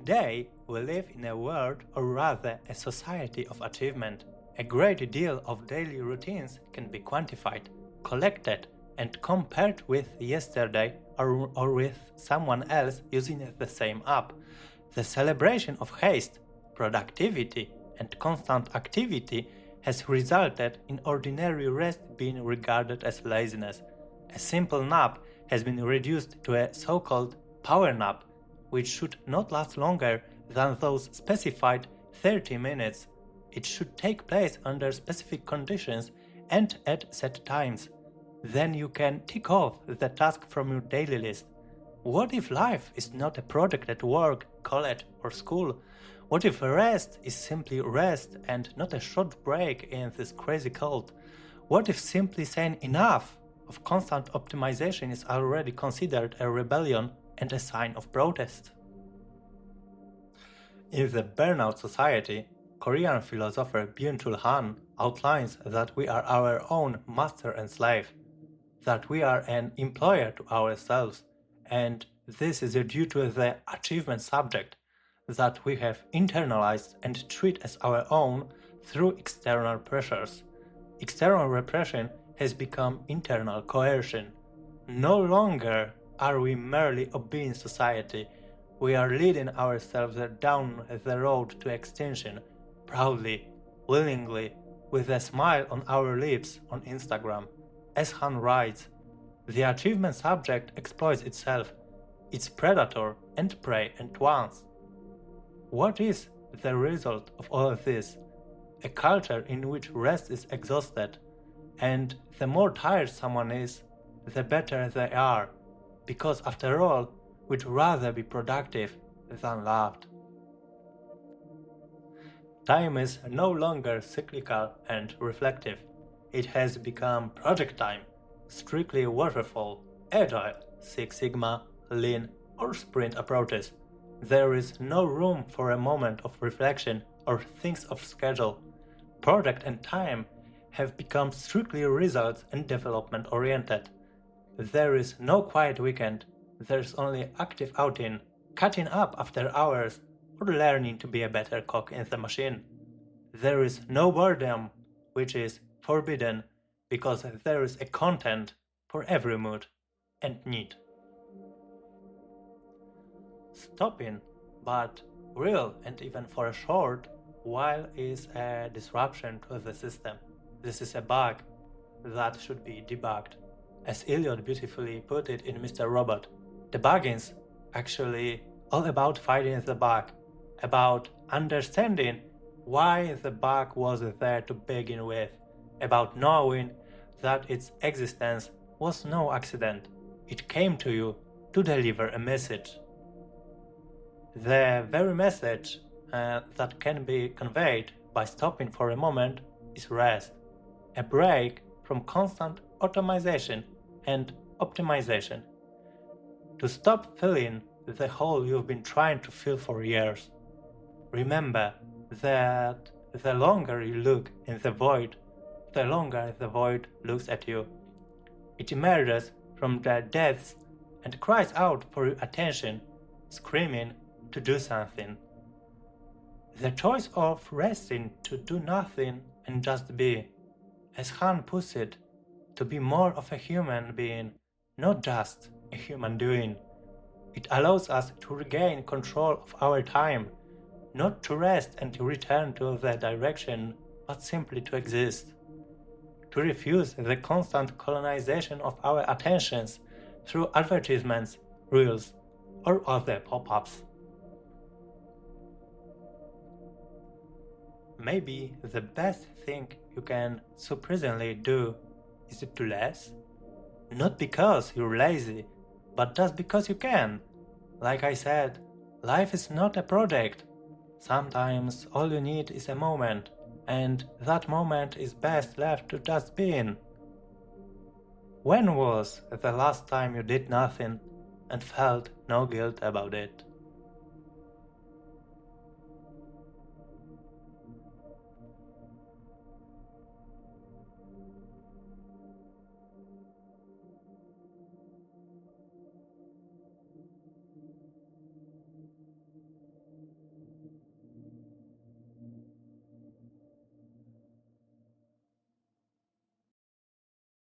Today, we live in a world, or rather a society of achievement. A great deal of daily routines can be quantified, collected, and compared with yesterday or with someone else using the same app. The celebration of haste, productivity, and constant activity has resulted in ordinary rest being regarded as laziness. A simple nap has been reduced to a so-called power nap, which should not last longer than those specified 30 minutes. It should take place under specific conditions and at set times. Then you can tick off the task from your daily list. What if life is not a project at work, college, or school? What if rest is simply rest and not a short break in this crazy cold? What if simply saying enough of constant optimization is already considered a rebellion and a sign of protest? In the Burnout Society, Korean philosopher Byung-Chul Han outlines that we are our own master and slave, that we are an employer to ourselves, and this is due to the achievement subject that we have internalized and treat as our own through external pressures. External repression has become internal coercion. No longer are we merely obeying society, we are leading ourselves down the road to extinction, proudly, willingly, with a smile on our lips on Instagram. As Han writes, the achievement subject exploits itself, its predator and prey at once. What is the result of all of this? A culture in which rest is exhausted, and the more tired someone is, the better they are, because after all, we'd rather be productive than loved. Time is no longer cyclical and reflective. It has become project time, strictly waterfall, agile, Six Sigma, lean, or sprint approaches. There is no room for a moment of reflection or things of schedule. Project and time have become strictly results and development oriented. There is no quiet weekend, there's only active outing, cutting up after hours, or learning to be a better cook in the machine. There is no boredom, which is forbidden, because there is a content for every mood and need. Stopping, but real and even for a short while, is a disruption to the system. This is a bug that should be debugged. As Eliot beautifully put it in Mr. Robot, debugging's actually all about finding the bug, about understanding why the bug was there to begin with, about knowing that its existence was no accident. It came to you to deliver a message. The very message that can be conveyed by stopping for a moment is rest, a break from constant automation and optimization. To stop filling the hole you've been trying to fill for years. Remember that the longer you look in the void, the longer the void looks at you. It emerges from the depths and cries out for your attention, screaming to do something. The choice of resting to do nothing and just be, as Han puts it, to be more of a human being, not just a human doing. It allows us to regain control of our time, not to rest and to return to the direction, but simply to exist. To refuse the constant colonization of our attentions through advertisements, reels, or other pop-ups. Maybe the best thing you can surprisingly do is to do less. Not because you're lazy, but just because you can. Like I said, life is not a project. Sometimes all you need is a moment, and that moment is best left to just being. When was the last time you did nothing and felt no guilt about it?